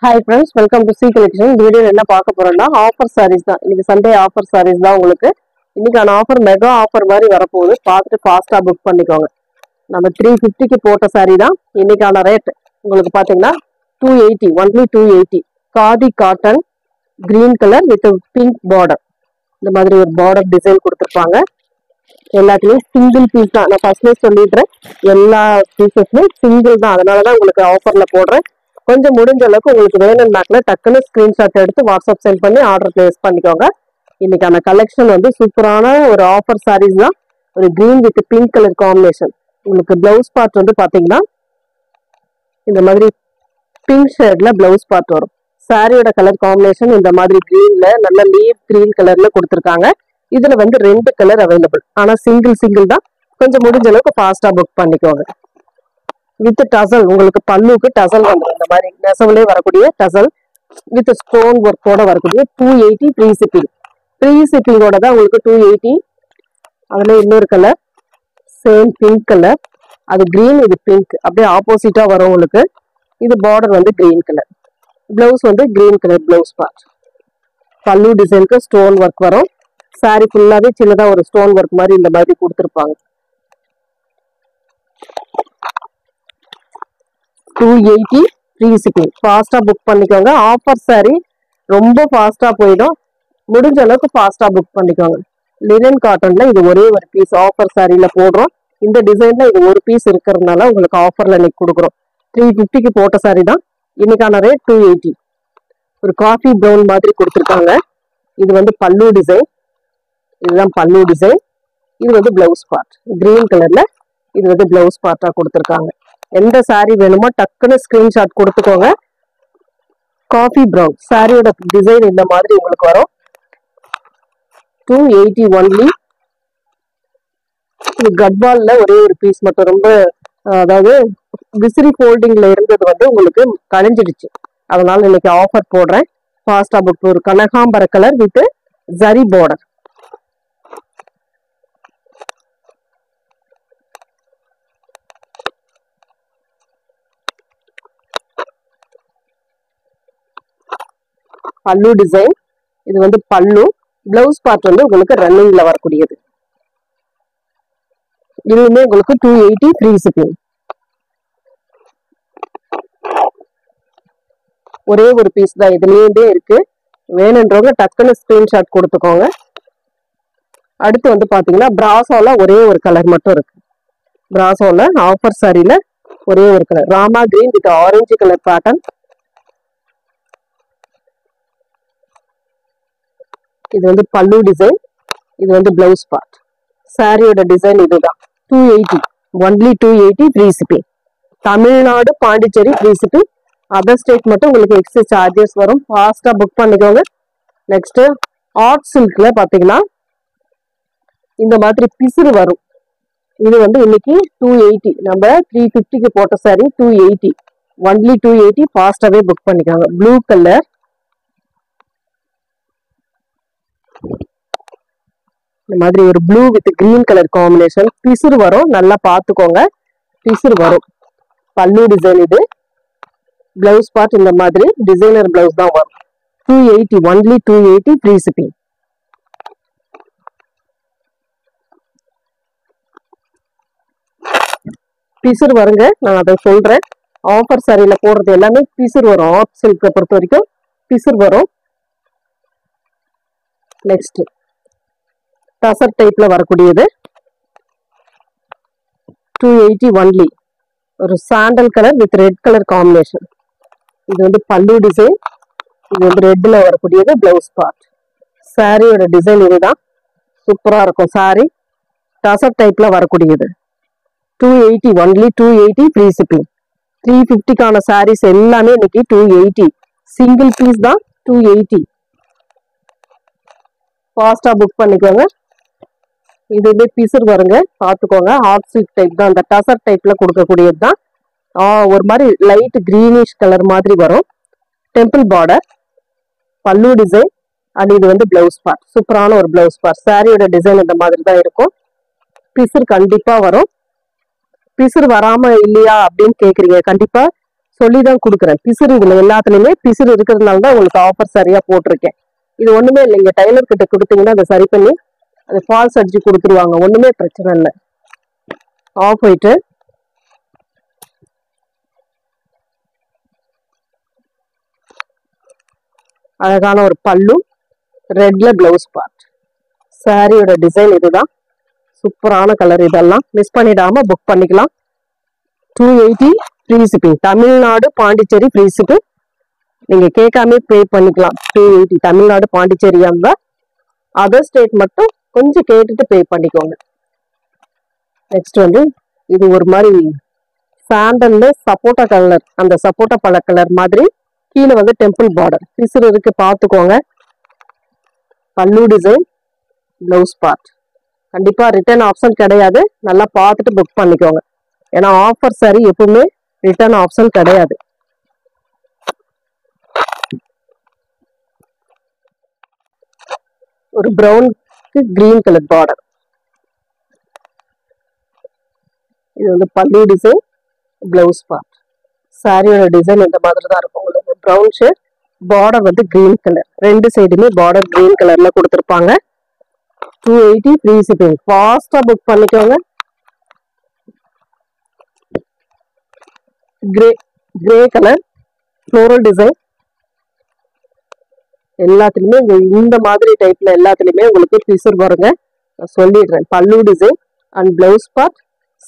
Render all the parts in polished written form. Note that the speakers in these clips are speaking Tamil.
Hi friends, welcome to C Collection. இந்த வீடியோல என்ன பார்க்க போறோம்னா ஆஃபர் sarees தான். இன்னைக்கு சண்டே ஆஃபர் sarees தான் உங்களுக்கு. இன்னைக்கான ஆஃபர் மெகா ஆஃபர் மாதிரி வரப்போகுது. பார்த்துட்டு ஃபாஸ்டா புக் பண்ணிக்கோங்க. நம்ம 350க்கு போட்ட saree தான். இன்னைக்கான ரேட் உங்களுக்கு பாத்தீங்கன்னா 280, only 280. Khadi cotton green colour with pink border. இந்த மாதிரி ஒரு பார்டர் டிசைன் கொடுத்துருப்பாங்க. எல்லாத்துலயும் சிங்கிள் பீஸ் தான். நான் ஃபர்ஸ்ட்லேயே சொல்லிடுறேன், எல்லா பீசஸுமே சிங்கிள் தான். அதனாலதான் உங்களுக்கு ஆஃபர்ல போடுறேன். கொஞ்சம் முடிஞ்ச அளவுக்கு உங்களுக்கு வேணும்னாக்கல டக்குன்னு ஸ்கிரீன்ஷாட் எடுத்து வாட்ஸ்அப் சென்ட் பண்ணி ஆர்டர் பிளேஸ் பண்ணிக்கோங்க. இன்னைக்கான கலெக்ஷன் வந்து சூப்பரான ஒரு ஆஃபர் சாரீஸ் தான். ஒரு green with pink colour combination. உங்களுக்கு பிளவுஸ் பார்ட் வந்து பாத்தீங்கன்னா இந்த மாதிரி பிங்க் ஷேட்ல பிளவுஸ் பார்ட் வரும். சாரியோட கலர் காம்பினேஷன் இந்த மாதிரி கிரீன்ல நல்ல லீவ் கிரீன் கலர்ல கொடுத்துருக்காங்க. இதுல வந்து 2 கலர் அவைலபிள். ஆனா சிங்கிள் தான். கொஞ்சம் முடிஞ்ச அளவுக்கு ஃபாஸ்டா புக் பண்ணிக்கோங்க. வித் டசல், உங்களுக்கு பல்லுக்கு டசல் வந்துடும். இந்த மாதிரி நெசவுலே வரக்கூடிய டசல் வித் ஸ்டோன் ஒர்க்கோட வரக்கூடிய 280 ஃப்ரீ ஷிப்பிங். ஃப்ரீ ஷிப்பிங்கோட தான் உங்களுக்கு 280. அதுல இன்னொரு கலர் சேம் பிங்க் கலர், அது கிரீன், இது பிங்க், அப்படியே ஆப்போசிட்டா வரும் உங்களுக்கு. இது பார்டர் வந்து கிரீன் கலர், பிளவுஸ் வந்து கிரீன் கலர் பிளவுஸ் பார்ட். பல்லு டிசைனுக்கு ஸ்டோன் ஒர்க் வரும். சாரி ஃபுல்லாவே சின்னதா ஒரு ஸ்டோன் ஒர்க் மாதிரி இந்த மாதிரி கொடுத்துருப்பாங்க. 280 ஃப்ரீ ஷிப்பிங். ஃபாஸ்டா புக் பண்ணிக்கோங்க. ஆஃபர் சாரி ரொம்ப ஃபாஸ்டா போயிடும். முடிஞ்ச அளவுக்கு ஃபாஸ்டா புக் பண்ணிக்கோங்க. லினன் காட்டன்ல இது ஒரே ஒரு பீஸ் ஆஃபர் சாரியில போடுறோம். இந்த டிசைன்ல இது ஒரு பீஸ் இருக்கிறதுனால உங்களுக்கு ஆஃபர்ல இன்னைக்கு கொடுக்குறோம். 350க்கு போட்ட சாரி தான். இன்னைக்கான ரேட் 280. ஒரு காஃபி ப்ரௌன் மாதிரி கொடுத்துருக்காங்க. இது வந்து பல்லு டிசைன். இதுதான் பல்லு டிசைன். இது வந்து பிளவுஸ் பார்ட் கிரீன் கலர்ல. இது வந்து பிளவுஸ் பார்ட்டா கொடுத்துருக்காங்க. எந்த சாரி வேணுமோ டக்குன்னு ஸ்கிரீன்ஷாட் கொடுத்துக்கோங்க. காஃபி ப்ரௌன் சாரியோட டிசைன் இந்த மாதிரி உங்களுக்கு வரும். 280 ஒன்லி. கட்வால்ல ஒரே ஒரு பீஸ் மட்டும், ரொம்ப அதாவது விசிறி ஃபோல்டிங்ல இருந்தது வந்து உங்களுக்கு கழிஞ்சிடுச்சு. அதனால இன்னைக்கு ஆஃபர் போடுறேன். ஃபாஸ்டா புக். ஒரு கனகாம்பர கலர் வித் ஜரி பார்டர். பல்லு டிசைன். இது வந்து பல்லு. பிளவுஸ் பார்ட் வந்து உங்களுக்கு ரன்னிங்ல வரக்கூடியது. இதுவுமே உங்களுக்கு 280 ஃப்ரீ ஷிப்பிங். ஒரே ஒரு பீஸ் தான் இதுலயே இருக்கு. வேணுன்றவங்க டக்குன்னு ஸ்கிரீன்ஷாட் கொடுத்துக்கோங்க. அடுத்து வந்து பாத்தீங்கன்னா பிராசோல ஒரே ஒரு கலர் மட்டும் இருக்கு. பிராசோல ஆஃபர் சாரியில ஒரே ஒரு colour Rama green with orange colour pattern. இது வந்து பல்லு டிசைன். இது வந்து பிளவுஸ் பார்ட். சாரியோட டிசைன் இதுதான். 280 only 280 free shipping. Tamil Nadu Pondicherry free shipping. Other state மட்டும் உங்களுக்கு எக்ஸ்ட்ரா சார்ஜஸ் வரும். ஃபாஸ்டா புக் பண்ணிக்கோங்க. நெக்ஸ்ட் ஆர்ட் சில்க்ல பாத்தீங்கன்னா இந்த மாதிரி பிசுறு வரும். இது வந்து இன்னைக்கு 280. நம்ம 350க்கு போட்ட சாரி 280 ஒன்லி 280. ஃபாஸ்டாவே புக் பண்ணிக்கோங்க. ப்ளூ கலர், இந்த மாதிரி ஒரு blue with green colour combination. பிசுறு வரும், நல்லா பார்த்துக்கோங்க. பிசுறு வரும். பல்லு டிசைன். இது பிளவுஸ் பார்ட் இந்த மாதிரி டிசைனர் பிளவுஸ் தான் வரும். 280 ஒன்லி 280 ஃப்ரீ ஷிப்பிங். பிசுறு வருங்க, நான் அதை சொல்றேன். ஆஃபர் சாரியில போடுறது எல்லாமே பிசுறு வரும். ஆர்ட் சில்கை பொறுத்த வரைக்கும் பிசுறு வரும். நெக்ஸ்ட் டசர் டைப்ல வரக்கூடியது 280 ஒன்லி. ஒரு sandal colour with red colour combination. இது வந்து பல்லு டிசைன். இது வந்து ரெட்ல வரக்கூடியது பிளவுஸ் பார்ட். சாரியோட டிசைன் இதுதான். சூப்பரா இருக்கும் சாரி. டசர் டைப்ல வரக்கூடியது 280 ஒன்லி 280 ஃப்ரீ ஷிப்பிங். 350க்கான சாரீஸ் எல்லாமே இன்னைக்கு 280. சிங்கிள் பீஸ் தான் 280. ஃபாஸ்டா புக் பண்ணிக்கோங்க. இது பிசுறு வருங்க, பார்த்துக்கோங்க. ஹாட் சில்க் டைப் தான். அந்த டசர் டைப்ல கொடுக்கக்கூடியது தான். ஒரு மாதிரி லைட் கிரீனிஷ் கலர் மாதிரி வரும். டெம்பிள் பார்டர், பல்லு டிசைன். அண்ட் இது வந்து பிளவுஸ் பார்ட். சூப்பரான ஒரு பிளவுஸ் பார்ட். சாரியோட டிசைன் இந்த மாதிரி தான் இருக்கும். பிசுறு கண்டிப்பா வரும். பிசுறு வராம இல்லையா அப்படின்னு கேக்குறீங்க. கண்டிப்பா சொல்லிதான் கொடுக்குறேன். பிசிறு இதுல எல்லாத்துலயுமே பிசிறு இருக்கிறதுனால தான் உங்களுக்கு ஆஃபர் சரியா போட்டிருக்கேன். இது ஒண்ணுமே இல்லை, நீங்க டைலர் கிட்ட கொடுத்தீங்கன்னா அதை சரி பண்ணி அது ஃபால்ஸ் அடிச்சு கொடுத்துருவாங்க, ஒண்ணுமே பிரச்சனை இல்லை. ஆஃப் ஒயிட்டு, அழகான ஒரு பல்லு, ரெட்ல பிளவுஸ் பார்ட். சாரியோட டிசைன் இதுதான். சூப்பரான கலர். இதெல்லாம் மிஸ் பண்ணிடாம புக் பண்ணிக்கலாம். 280 free shipping. Tamil Nadu Pondicherry free shipping. நீங்க கேட்காம பே பண்ணிக்கலாம். 280 தமிழ்நாடு பாண்டிச்சேரியா இருந்தா, அதர் ஸ்டேட் மட்டும் கொஞ்சம் கேட்டுட்டு பே பண்ணிக்கோங்க. நெக்ஸ்ட் வந்து இது ஒரு மாதிரி சாண்டல்ல சப்போட்டா கலர், அந்த சப்போட்டா பழ கலர் மாதிரி கீழே வந்து டெம்பிள் பார்டர் பிசுறு இருக்கு, பார்த்துக்கோங்க. பல்லு டிசைன், பிளவுஸ் பார்ட். கண்டிப்பா ரிட்டர்ன் ஆப்ஷன் கிடையாது, நல்லா பார்த்துட்டு புக் பண்ணிக்கோங்க. ஏன்னா ஆஃபர் சாரி எப்பவுமே ரிட்டர்ன் ஆப்ஷன் கிடையாது. ஒரு ப்ரௌனுக்கு கிரீன் கலர் பார்டர். இது வந்து பல்லு டிசைன், பிளவுஸ் பார்ட். சாரியோட டிசைன் இந்த மாதிரி தான் இருக்கும். உங்களுக்கு ப்ரௌன் ஷேட், பார்டர் வந்து கிரீன் கலர், ரெண்டு சைடுமே பார்டர் கிரீன் கலர்ல கொடுத்துருப்பாங்க. 280 ஃப்ரீ ஷிப்பிங். ஃபாஸ்டா புக் பண்ணிக்கோங்க. Grey colour floral design. எல்லாத்துலயுமே இந்த மாதிரி டைப்ல எல்லாத்துலயுமே உங்களுக்கு பிசர் வருங்க, நான் சொல்லிடுறேன். பல்லு டிசைன் அண்ட் பிளவுஸ் பார்ட்,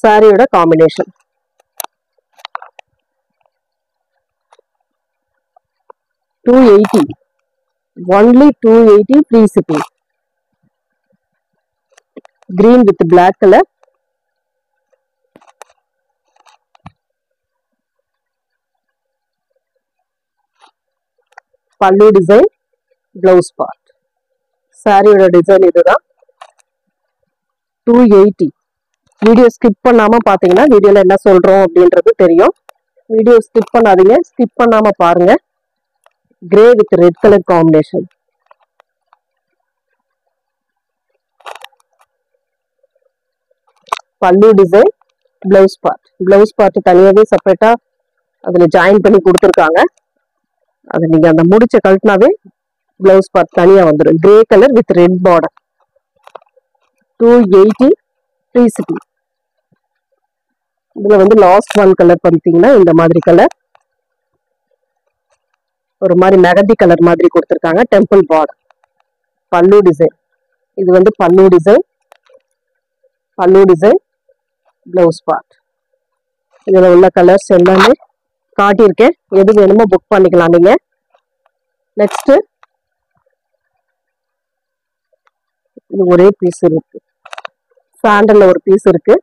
சாரியோட combination. $280, only $280 free shipping. Green with black color. Pallu design, blouse part. சாரியோட டிசைன் இதுதான். 280. வீடியோ ஸ்கிப் பண்ணாம பாத்தீங்கன்னா வீடியோல என்ன சொல்றோம் அப்படின்றது தெரியும். வீடியோ ஸ்கிப் பண்ணாதீங்க, ஸ்கிப் பண்ணாம பாருங்க. Grey with red colour combination. பல்லு design, blouse part. Blouse part தனியாவே செப்பரேட்டா அதுல ஜாயின் பண்ணி கொடுத்துருக்காங்க. அது நீங்க அந்த முடிச்ச கழட்டினாவே பிளவுஸ் பார்ட் தனியா வந்துடும். Grey colour with red border. 280 free shipping. இதுல வந்து லாஸ்ட் ஒன் கலர் பார்த்தீங்கன்னா இந்த மாதிரி கலர், ஒரு மாதிரி மெகந்தி கலர் மாதிரி கொடுத்துருக்காங்க. Temple border. பல்லு டிசைன். இது வந்து பல்லு டிசைன், பல்லு டிசைன், பிளவுஸ் பார்ட். இதுல உள்ள கலர்ஸ் எல்லாமே காட்டியிருக்கேன். எது வேணுமோ புக் பண்ணிக்கலாம் நீங்க. நெக்ஸ்ட் இது ஒரே பீஸ் இருக்கு, சாண்டல்ல ஒரு பீஸ் இருக்கு.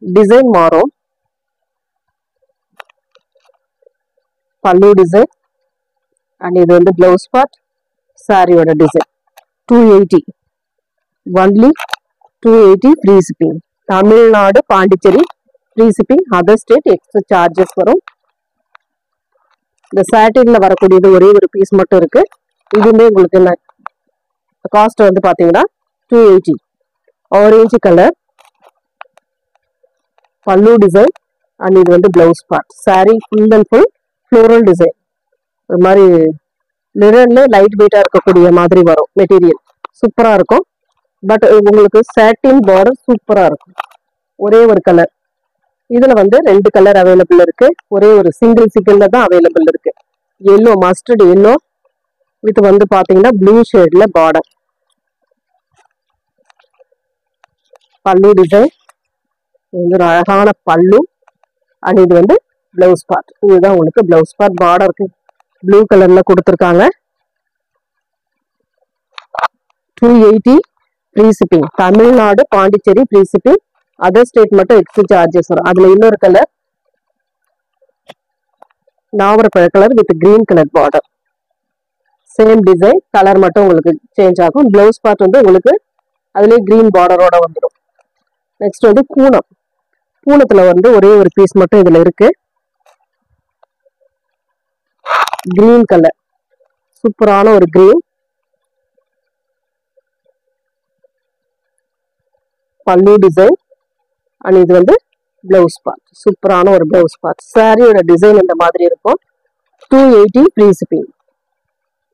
டிசைன் மாறும். பல்லு டிசைன் அண்ட் இது வந்து பிளவுஸ் பார்ட், சாரியோட design. 280, only 280 free shipping. Tamil Nadu Pondicherry free shipping. Other state extra charges வரும். இந்த சாட்டின்ல வரக்கூடியது ஒரே ஒரு பீஸ் மட்டும் இருக்கு. இதுவுமே உங்களுக்கு என்ன காஸ்ட் வந்து பாத்தீங்கன்னா 280. ஆரஞ்சு கலர், பல்லு டிசைன் அண்ட் இது வந்து blouse part. Sorry full and full floral design. ஒரு மாதிரி லினன்ல லைட் வெயிட்டா இருக்கக்கூடிய மாதிரி வரும் மெட்டீரியல். சூப்பரா இருக்கும். பட் உங்களுக்கு சாட்டின் பார்டர் சூப்பரா இருக்கும். ஒரே ஒரு கலர். இதுல வந்து ரெண்டு கலர் அவைலபிள் இருக்கு. ஒரே ஒரு சிங்கிள்ல தான் அவைலபிள் இருக்கு. எல்லோ, மஸ்டர்ட் எல்லோ வித் வந்து பாத்தீங்கன்னா ப்ளூ ஷேட்ல பார்டர். பல்லு டிசைன். இது ஒரு அழகான பல்லு அண்ட் இது வந்து பிளவுஸ் பார்ட். இதுதான் உங்களுக்கு பிளவுஸ் பார்ட். பார்டருக்கு ப்ளூ கலர்ல கொடுத்துருக்காங்க. 280 free shipping. Tamil Nadu Pondicherry free shipping. Other state மட்டும் எக்ஸ்ட்ரா சார்ஜஸ் வரும். அதுல இன்னொரு கலர் நாவரப்பழ colour with green colour border. Same design, colour மட்டும் உங்களுக்கு சேஞ்ச் ஆகும். பிளவுஸ் பார்ட் வந்து உங்களுக்கு அதுலயே கிரீன் பார்டரோட வந்துடும். நெக்ஸ்ட் வந்து பூனம். பூனத்துல வந்து ஒரே ஒரு பீஸ் மட்டும் இதுல இருக்கு. கிரீன் கலர், சூப்பரான ஒரு கிரீன். பல்லு டிசைன் அண்ட் இது வந்து பிளவுஸ் பார்ட். சூப்பரான ஒரு பிளவுஸ் பார்ட். சாரியோட டிசைன் இந்த மாதிரி இருக்கும். 280 free shipping.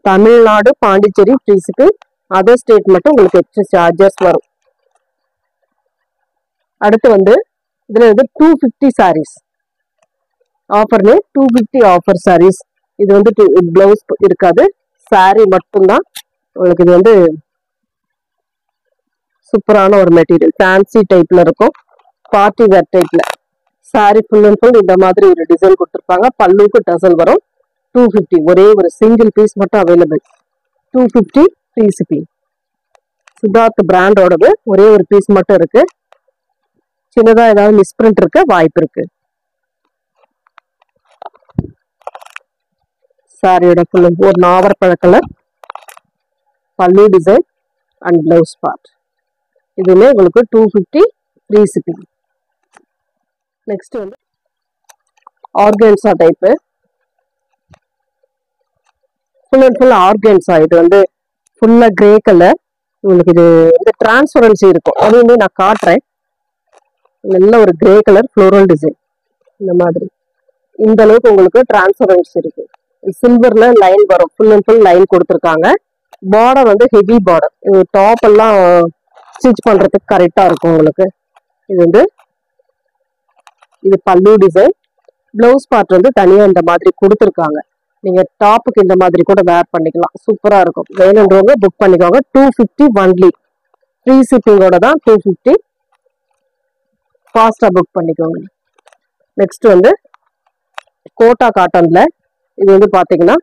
Tamil Nadu Pondicherry free shipping. Other state மட்டும் உங்களுக்கு எக்ஸ்ட்ரா சார்ஜஸ் வரும். அடுத்து வந்து இதுல 250 சாரீஸ் ஆஃபர்ல 250 ஆஃபர் சாரீஸ். இது வந்து பிளவுஸ் இருக்காது, சாரி மட்டும்தான் உங்களுக்கு. இது வந்து சூப்பரான ஒரு மெட்டீரியல், ஃபேன்சி டைப்ல இருக்கும், பார்ட்டி வேர் டைப்ல. சாரி ஃபுல் அண்ட் ஃபுல் இந்த மாதிரி ஒரு டிசைன் கொடுத்துருப்பாங்க. பல்லுக்கு டசல் வரும். 250 ஒரே ஒரு சிங்கிள் பீஸ் மட்டும் அவைலபிள். 250 free shipping. சித்தார்த் பிராண்டோடது ஒரே ஒரு பீஸ் மட்டும் இருக்கு. சின்னதா ஏதாவது மிஸ்பிரிண்ட் இருக்க வாய்ப்பு இருக்கு. சாரியோட ஃபுல் ஒரு நாவற்பழ கலர், பல்லு டிசைன் அண்ட் பிளவுஸ் பார்ட். இதுல உங்களுக்கு 250 ஃப்ரீ ஷிப்பிங். நெக்ஸ்ட் வந்து organza type, full and full organza. இது வந்து ஃபுல்லா கிரே கலர். உங்களுக்கு இது வந்து டிரான்ஸ்பரன்சி இருக்கும், அதுவுமே நான் காட்டுறேன். நல்ல ஒரு கிரே கலர் ஃப்ளோரல் டிசைன். இந்த மாதிரி இந்த அளவுக்கு உங்களுக்கு டிரான்ஸ்பரன்சி இருக்கு. சில்வர்ல லைன் வரும், ஃபுல் அண்ட் ஃபுல் லைன் கொடுத்துருக்காங்க. பார்டர் வந்து ஹெவி பார்டர். இது டாப் எல்லாம் ஸ்டிச் பண்றதுக்கு கரெக்டா இருக்கும் உங்களுக்கு. இது வந்து இது பல்லு டிசைன். பிளவுஸ் பார்ட் வந்து தனியா இந்த மாதிரி கொடுத்துருக்காங்க. நீங்க டாப்புக்கு இந்த மாதிரி கூட வேர் பண்ணிக்கலாம், சூப்பரா இருக்கும். வேணுன்றவங்க புக் பண்ணிக்கோங்க. 250 ஒன்லி. ஃப்ரீ ஷிப்பிங்கோட தான் 250. ஃபாஸ்டா புக் பண்ணிக்கோங்க. நெக்ஸ்ட் வந்து கோட்டா காட்டன்ல இது வந்து பாத்தீங்கன்னா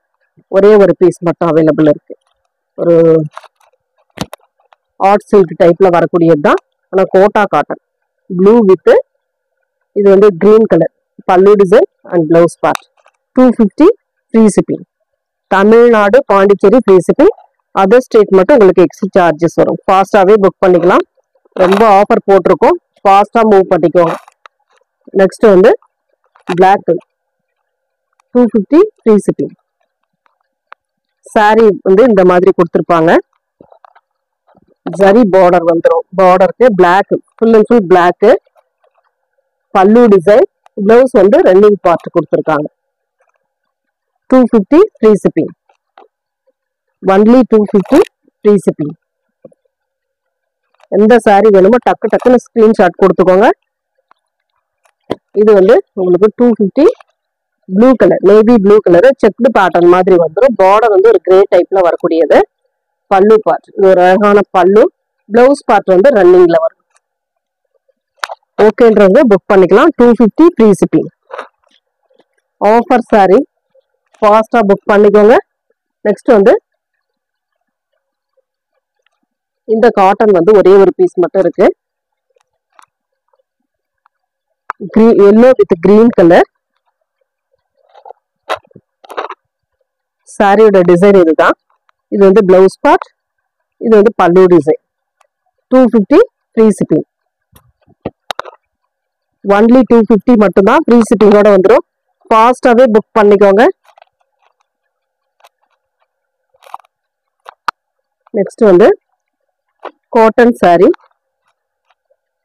ஒரே ஒரு பீஸ் மட்டும் அவைலபிள் இருக்கு. ஒரு ஆர்ட் சில்க் டைப்ல வரக்கூடியது தான், ஆனா கோட்டா காட்டன். ப்ளூ வித் இது வந்து கிரீன் கலர், பல்லு design and blouse part. 250 free shipping. Tamil Nadu Pondicherry free shipping. Other state மட்டும் உங்களுக்கு எக்ஸ்ட்ரா சார்ஜஸ் வரும். ஃபாஸ்டாவே புக் பண்ணிக்கலாம். ரொம்ப ஆஃபர் போட்டிருக்கோம், ஃபாஸ்டா மூவ் பண்ணிக்கோங்க. நெக்ஸ்ட் வந்து பிளாக், 250 ஃப்ரீ ஷிப்பிங். சாரி வந்து இந்த மாதிரி கொடுத்துருப்பாங்க. ஜரி பார்டர் வந்துடும். பார்டருக்கு black, full and full black. பல்லு டிசைன், பிளவுஸ் வந்து ரன்னிங் பார்ட் கொடுத்துருக்காங்க. 250 free shipping. Only 250 free shipping. எந்த சாரி வேணுமோ டக்கு டக்குன்னு ஸ்கிரீன்ஷாட் கொடுத்துக்கோங்க. இது வந்து உங்களுக்கு 250 blue colour, navy blue colour checked pattern மாதிரி வந்துடும். பார்டர் வந்து ஒரு கிரே டைப்ல வரக்கூடியது. பல்லு பார்ட் இது ஒரு அழகான பல்லு. பிளவுஸ் பார்ட் வந்து ரன்னிங்ல வரும். ஓகேன்றது புக் பண்ணிக்கலாம். 250 ஃப்ரீ ஷிப்பிங். ஆஃபர் சாரி, ஃபாஸ்டா புக் பண்ணிக்கோங்க. நெக்ஸ்ட் வந்து இந்த காட்டன் வந்து ஒரே ஒரு பீஸ் மட்டும் இருக்கு. Yellow with green colour. சாரியோட டிசைன் இதுதான். இது வந்து பிளவுஸ் பார்ட், இது வந்து பல்லு டிசைன். 250 free shipping. ஒன்லி 250 மட்டும்தான், ஃப்ரீ ஷிப்பிங்கோட வந்துடும். ஃபாஸ்டாவே புக் பண்ணிக்கோங்க. நெக்ஸ்ட் வந்து காட்டன் சாரி.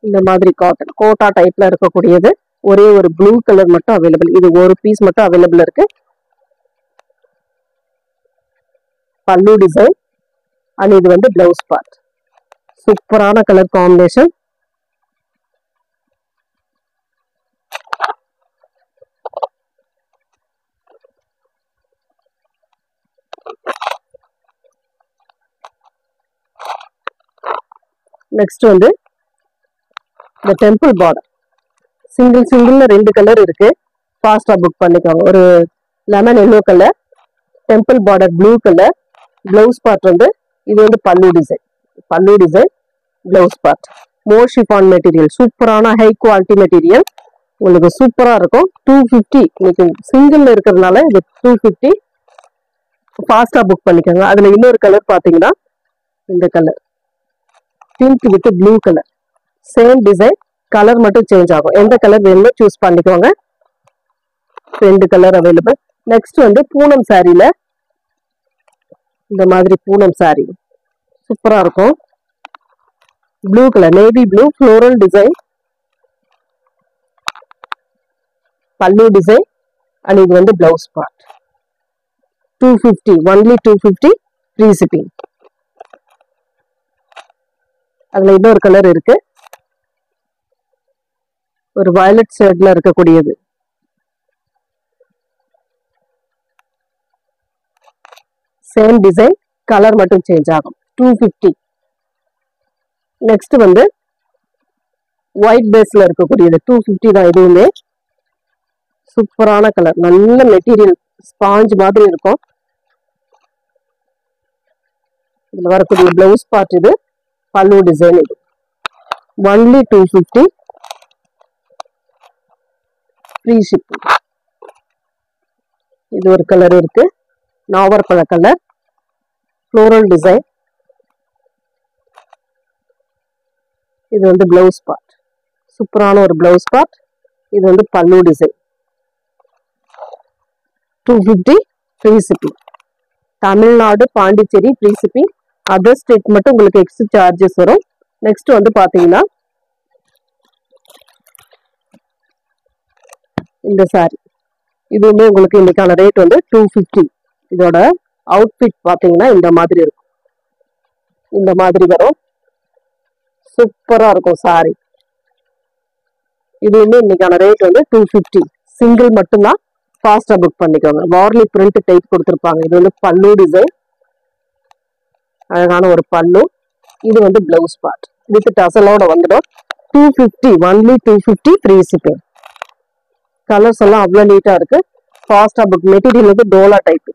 இந்த மாதிரி காட்டன் கோட்டா டைப்ல இருக்கக்கூடியது. ஒரே ஒரு ப்ளூ கலர் மட்டும் அவைலபிள். இது ஒரு பீஸ் மட்டும் அவைலபிள் இருக்கு. பல்லு டிசைன் அண்ட் இது வந்து பிளவுஸ் பார்ட். சூப்பரான கலர் காம்பினேஷன். நெக்ஸ்ட் வந்து இந்த டெம்பிள் பார்டர். சிங்கிள்ல 2 கலர் இருக்கு. ஃபாஸ்டா புக் பண்ணிக்கோங்க. ஒரு lemon yellow colour, temple border blue colour. Blouse part வந்து இது வந்து பல்லு டிசைன். பல்லு டிசைன், பிளவுஸ் பார்ட். மோர் ஷிஃபான் மெட்டீரியல், சூப்பரான ஹை குவாலிட்டி மெட்டீரியல். உங்களுக்கு சூப்பரா இருக்கும். 250 இன்னைக்கு சிங்கிள் இருக்கிறதுனால இது 250. ஃபாஸ்டா புக் பண்ணிக்கோங்க. அதுல இன்னொரு கலர் பாத்தீங்கன்னா இந்த colour pink with blue colour. Same design, colour மட்டும் சேஞ்ச் ஆகும். எந்த கலர் வேணுமோ சூஸ் பண்ணிக்கோங்க. 2 கலர் அவைலபிள். நெக்ஸ்ட் வந்து பூனம் சாரியில இந்த மாதிரி பூனம் சாரி சூப்பரா இருக்கும். Blue colour, navy blue floral design. பல்லு டிசைன் அண்ட் இது வந்து blouse part. 250 only 250 free shipping. அதுல இன்னொரு கலர் இருக்கு, ஒரு வயலட் ஷேட்ல இருக்கக்கூடியது. சேம் டிசைன், கலர் மட்டும் சேஞ்ச் ஆகும். 250. நெக்ஸ்ட் வந்து ஒயிட் பேஸ்ல இருக்கக்கூடியது 250 தான். இதுவுமே சூப்பரான கலர், நல்ல மெட்டீரியல், ஸ்பாஞ்ச் மாதிரி இருக்கும். இதுல வரக்கூடிய பிளவுஸ் பார்ட் இது, பல்லு டிசைன் இது. Only 250 free shipping. இது ஒரு கலர் இருக்கு, நாவற்பழ கலர், ஃப்ளோரல் டிசைன். இது வந்து பிளவுஸ் பார்ட், சூப்பரான ஒரு பிளவுஸ் பார்ட். இது வந்து பல்லு design. 250 free shipping. Tamil Nadu, Pondicherry free shipping. Other state மட்டும் உங்களுக்கு எக்ஸ்ட்ரா சார்ஜஸ் வரும். நெக்ஸ்ட் வந்து பாத்தீங்கன்னா இந்த சாரி, இதுவுமே உங்களுக்கு இன்னைக்கான ரேட் வந்து 250. இதோட அவுட்ஃபிட் பாத்தீங்கன்னா இந்த மாதிரி இருக்கும், இந்த மாதிரி வரும். சூப்பரா இருக்கும் சாரி. இதுவுமே இன்னைக்கான ரேட் வந்து 250. சிங்கிள் மட்டும்தான், ஃபாஸ்டா புக் பண்ணிக்கோங்க. வார்லி பிரிண்ட் டைப் கொடுத்துருப்பாங்க. இது வந்து பல்லு டிசைன், அழகான ஒரு பல்லு. இது வந்து பிளவுஸ் பார்ட் வித் டசலோட வந்துடும். 250 ஒன்லி 250 ஃப்ரீ ஷிப்பிங். கலர்ஸ் எல்லாம் அவ்வளவு நீட்டா இருக்கு. ஃபாஸ்டா புக். மெட்டீரியல் வந்து டோலா டைப்.